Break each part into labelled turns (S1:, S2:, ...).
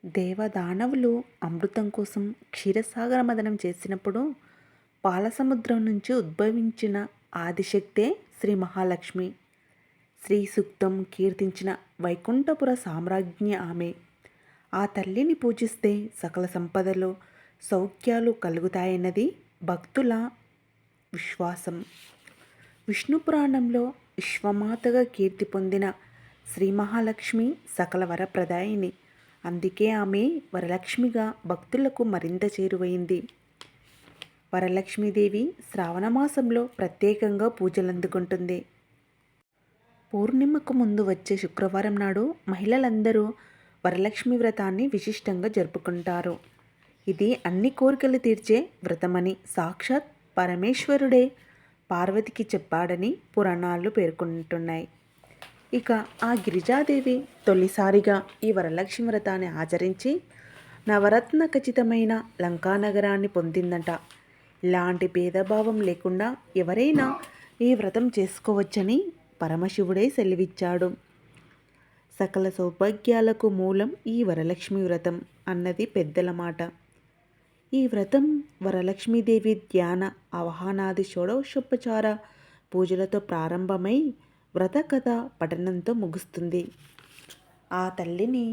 S1: దేవదానవులు అమృతం కోసం క్షీరసాగర మథనం చేసినప్పుడు పాలసముద్రం నుంచి ఉద్భవించిన ఆదిశక్తే శ్రీ మహాలక్ష్మి. శ్రీ సూక్తం కీర్తించిన వైకుంఠపుర సామ్రాజ్ఞి ఆమె. ఆ తల్లిని పూజిస్తే సకల సంపదలు సౌఖ్యాలు కలుగుతాయన్నది భక్తుల విశ్వాసం. విష్ణు పురాణంలో విశ్వమాతగా కీర్తి పొందిన శ్రీ మహాలక్ష్మి సకల వరప్రదాయిని. అందుకే ఆమె వరలక్ష్మిగా భక్తులకు మరింత చేరువైంది. వరలక్ష్మీదేవి శ్రావణ మాసంలో ప్రత్యేకంగా పూజలందుకుంటుంది. పూర్ణిమకు ముందు వచ్చే శుక్రవారం నాడు మహిళలందరూ వరలక్ష్మి వ్రతాన్ని విశిష్టంగా జరుపుకుంటారు. ఇది అన్ని కోరికలు తీర్చే వ్రతమని సాక్షాత్ పరమేశ్వరుడే పార్వతికి చెప్పాడని పురాణాలు పేర్కొంటున్నాయి. ఇక ఆ గిరిజాదేవి తొలిసారిగా ఈ వరలక్ష్మి వ్రతాన్ని ఆచరించి నవరత్న ఖచ్చితమైన లంకానగరాన్ని పొందిందట. ఇలాంటి భేదభావం లేకుండా ఎవరైనా ఈ వ్రతం చేసుకోవచ్చని పరమశివుడే సెలవిచ్చాడు. సకల సౌభాగ్యాలకు మూలం ఈ వరలక్ష్మి వ్రతం అన్నది పెద్దల మాట. ఈ వ్రతం వరలక్ష్మీదేవి ధ్యాన ఆవాహనాది షోడశోపచార పూజలతో ప్రారంభమై వ్రత కథ పఠనంతో ముగుస్తుంది. ఆ తల్లిని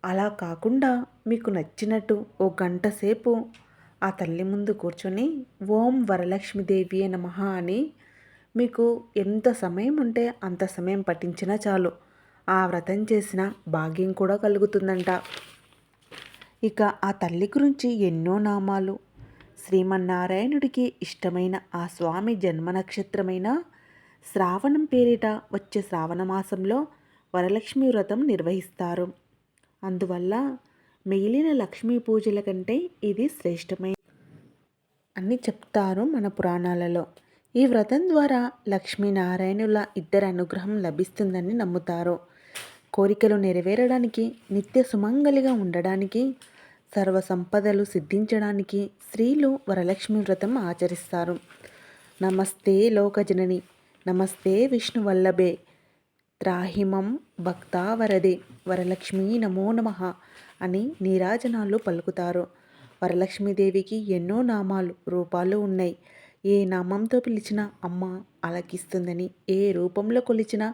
S1: అలా కాకుండా మీకు నచ్చినట్టు ఓ గంట సేపు ఆ తల్లి ముందు కూర్చొని ఓం వరలక్ష్మీదేవి నమః అని మీకు ఎంత సమయం ఉంటే అంత సమయం పఠించినా చాలు. ఆ వ్రతం చేసిన భాగ్యం కూడా కలుగుతుందంట. ఇక ఆ తల్లి గురించి ఎన్నో నామాలు. శ్రీమన్నారాయణుడికి ఇష్టమైన ఆ స్వామి జన్మ నక్షత్రమైన శ్రావణం పేరిట వచ్చే శ్రావణ మాసంలో వరలక్ష్మి వ్రతం నిర్వహిస్తారు. అందువల్ల మిగిలిన లక్ష్మీ పూజల కంటే ఇది శ్రేష్టమైన అని చెప్తారు మన పురాణాలలో. ఈ వ్రతం ద్వారా లక్ష్మీనారాయణుల ఇద్దరి అనుగ్రహం లభిస్తుందని నమ్ముతారు. కోరికలు నెరవేరడానికి, నిత్య సుమంగలిగా ఉండడానికి, సర్వ సంపదలు సిద్ధించడానికి స్త్రీలు వరలక్ష్మి వ్రతం ఆచరిస్తారు. నమస్తే లోకజనని, నమస్తే విష్ణువల్లభే, త్రాహిమం భక్తావరదే, వరలక్ష్మీ నమో నమః అని నీరాజనాలు పలుకుతారు. వరలక్ష్మీదేవికి ఎన్నో నామాలు, రూపాలు ఉన్నాయి. ఏ నామంతో పిలిచినా అమ్మ ఆలకిస్తుందని, ఏ రూపంలో కొలిచినా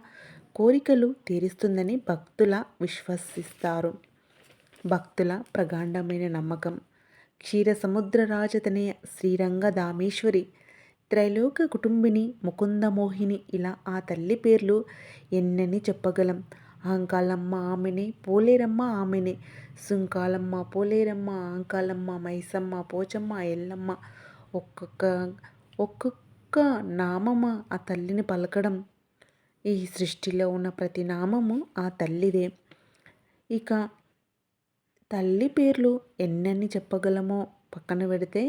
S1: కోరికలు తీరుస్తుందని భక్తుల విశ్వసిస్తారు. భక్తుల ప్రగాఢమైన నమ్మకం. క్షీరసముద్ర రాజతనయ శ్రీరంగధామేశ్వరి, త్రైలోక కుటుంబిని, ముకుందమోహిని ఇలా ఆ తల్లి పేర్లు ఎన్నని చెప్పగలం. ఆంకాలమ్మ ఆమెనే, పోలేరమ్మ ఆమెనే, సుంకాలమ్మ, పోలేరమ్మ, ఆంకాలమ్మ, మైసమ్మ, పోచమ్మ, ఎల్లమ్మ. ఒక్కొక్క నామమ ఆ తల్లిని పలకడం. ఈ సృష్టిలో ఉన్న ప్రతి నామము ఆ తల్లిదే. ఇక తల్లి పేర్లు ఎన్నని చెప్పగలమో పక్కన పెడితే,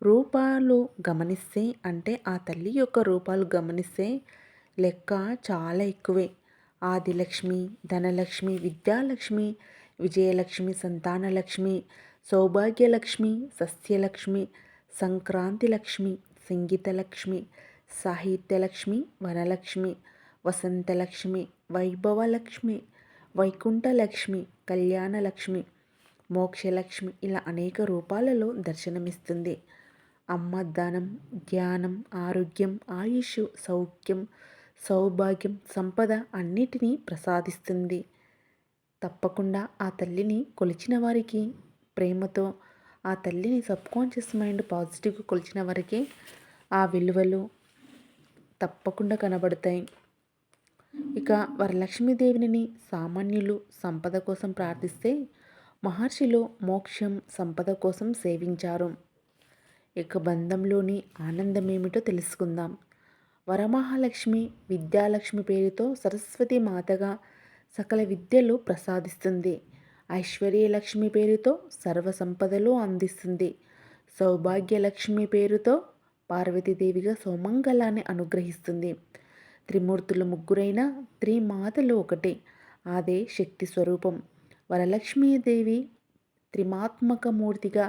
S1: రూపాలు గమనిస్తే అంటే ఆ తల్లి యొక్క రూపాలు గమనిస్తే లెక్క చాలా ఎక్కువే. ఆదిలక్ష్మి, ధనలక్ష్మి, విద్యాలక్ష్మి, విజయలక్ష్మి, సంతానలక్ష్మి, సౌభాగ్యలక్ష్మి, సస్యలక్ష్మి, సంక్రాంతి లక్ష్మి, సంగీతలక్ష్మి, సాహిత్యలక్ష్మి, వనలక్ష్మి, వసంతలక్ష్మి, వైభవలక్ష్మి, వైకుంఠలక్ష్మి, కళ్యాణలక్ష్మి, మోక్షలక్ష్మి ఇలా అనేక రూపాలలో దర్శనమిస్తుంది. అమ్మ ధనం, జ్ఞానం, ఆరోగ్యం, ఆయుష్, సౌఖ్యం, సౌభాగ్యం, సంపద అన్నిటినీ ప్రసాదిస్తుంది. తప్పకుండా ఆ తల్లిని కొలిచిన వారికి, ప్రేమతో ఆ తల్లిని సబ్కాన్షియస్ మైండ్ పాజిటివ్గా కొలిచిన వారికి ఆ విలువలు తప్పకుండా కనబడతాయి. ఇక వరలక్ష్మీదేవిని సామాన్యులు సంపద కోసం ప్రార్థిస్తే, మహర్షులు మోక్షం, సంపద కోసం సేవించారు. ఇక బంధంలోని ఆనందమేమిటో తెలుసుకుందాం. వరమహాలక్ష్మి విద్యాలక్ష్మి పేరుతో సరస్వతి మాతగా సకల విద్యలు ప్రసాదిస్తుంది. ఐశ్వర్యలక్ష్మి పేరుతో సర్వ సంపదలు అందిస్తుంది. సౌభాగ్యలక్ష్మి పేరుతో పార్వతీదేవిగా సౌమంగళాన్ని అనుగ్రహిస్తుంది. త్రిమూర్తులు ముగ్గురైన త్రిమాతలు ఒకటే, అదే శక్తి స్వరూపం. వరలక్ష్మీదేవి త్రిమాత్మకమూర్తిగా,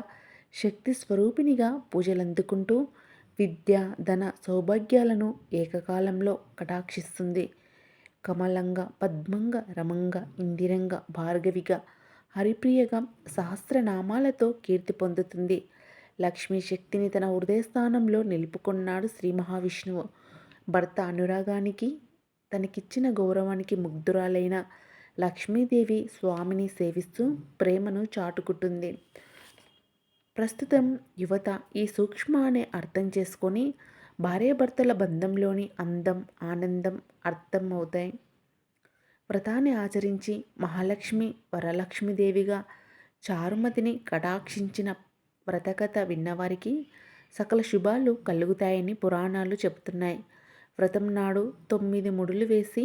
S1: శక్తి స్వరూపిణిగా పూజలందుకుంటూ విద్య, ధన, సౌభాగ్యాలను ఏకకాలంలో కటాక్షిస్తుంది. కమలంగా, పద్మంగా, రమంగా, ఇందిరంగా, భార్గవిగా, హరిప్రియగా సహస్రనామాలతో కీర్తి పొందుతుంది. లక్ష్మీ శక్తిని తన హృదయస్థానంలో నిలుపుకున్నాడు శ్రీ మహావిష్ణువు. భర్త అనురాగానికి, తనకిచ్చిన గౌరవానికి ముగ్ధురాలైన లక్ష్మీదేవి స్వామిని సేవిస్తూ ప్రేమను చాటుకుంటుంది. ప్రస్తుతం యువత ఈ సూక్ష్మాన్ని అర్థం చేసుకొని భార్యాభర్తల బంధంలోని అందం, ఆనందం అర్థం అవుతాయి. వ్రతాన్ని ఆచరించి మహాలక్ష్మి వరలక్ష్మీదేవిగా చారుమతిని కటాక్షించిన వ్రతకథ విన్నవారికి సకల శుభాలు కలుగుతాయని పురాణాలు చెబుతున్నాయి. వ్రతం నాడు 9 ముడులు వేసి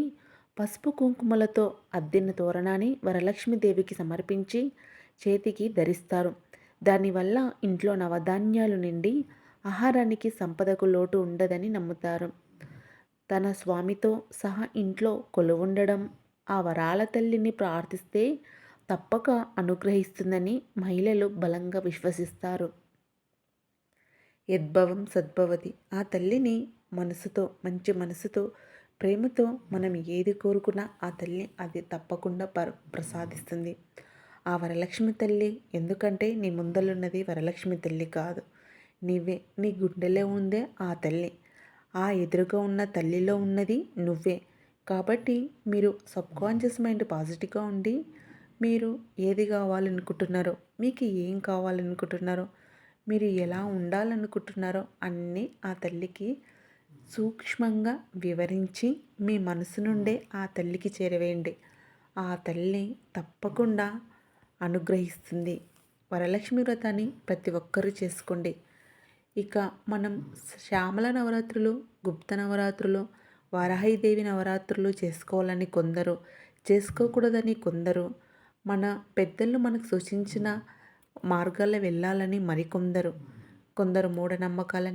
S1: పసుపు కుంకుమలతో అద్దిన తోరణాన్ని వరలక్ష్మీదేవికి సమర్పించి చేతికి ధరిస్తారు. దానివల్ల ఇంట్లో నవధాన్యాలు నిండి ఆహారానికి సంపదకు లోటు ఉండదని నమ్ముతారు. తన స్వామితో సహా ఇంట్లో కొలువుండడం, ఆ వరాల తల్లిని ప్రార్థిస్తే తప్పక అనుగ్రహిస్తుందని మహిళలు బలంగా విశ్వసిస్తారు. యద్భవం సద్భవతి. ఆ తల్లిని మనసుతో, మంచి మనసుతో, ప్రేమతో మనం ఏది కోరుకున్నా ఆ తల్లి అది తప్పకుండా ప్రసాదిస్తుంది. ఆ వరలక్ష్మి తల్లి ఎందుకంటే నీ ముందలున్నది వరలక్ష్మి తల్లి కాదు, నీవే. నీ గుండెలో ఉందే ఆ తల్లి. ఆ ఎదురుగా ఉన్న తల్లిలో ఉన్నది నువ్వే. కాబట్టి మీరు సబ్కాన్షియస్ మైండ్ పాజిటివ్గా ఉండి మీరు ఏది కావాలనుకుంటున్నారో, మీకు ఏం కావాలనుకుంటున్నారో, మీరు ఎలా ఉండాలనుకుంటున్నారో అన్నీ ఆ తల్లికి సూక్ష్మంగా వివరించి మీ మనసు నుండే ఆ తల్లికి చేరవేయండి. ఆ తల్లి తప్పకుండా అనుగ్రహిస్తుంది. వరలక్ష్మి వ్రతాన్ని ప్రతి ఒక్కరూ చేసుకోండి. ఇక మనం శ్యామల నవరాత్రులు, గుప్త నవరాత్రులు, వారాహిదేవి నవరాత్రులు చేసుకోవాలని కొందరు, చేసుకోకూడదని కొందరు, మన పెద్దలు మనకు సూచించిన మార్గాల్లో వెళ్ళాలని మరికొందరు, కొందరు మూఢనమ్మకాలని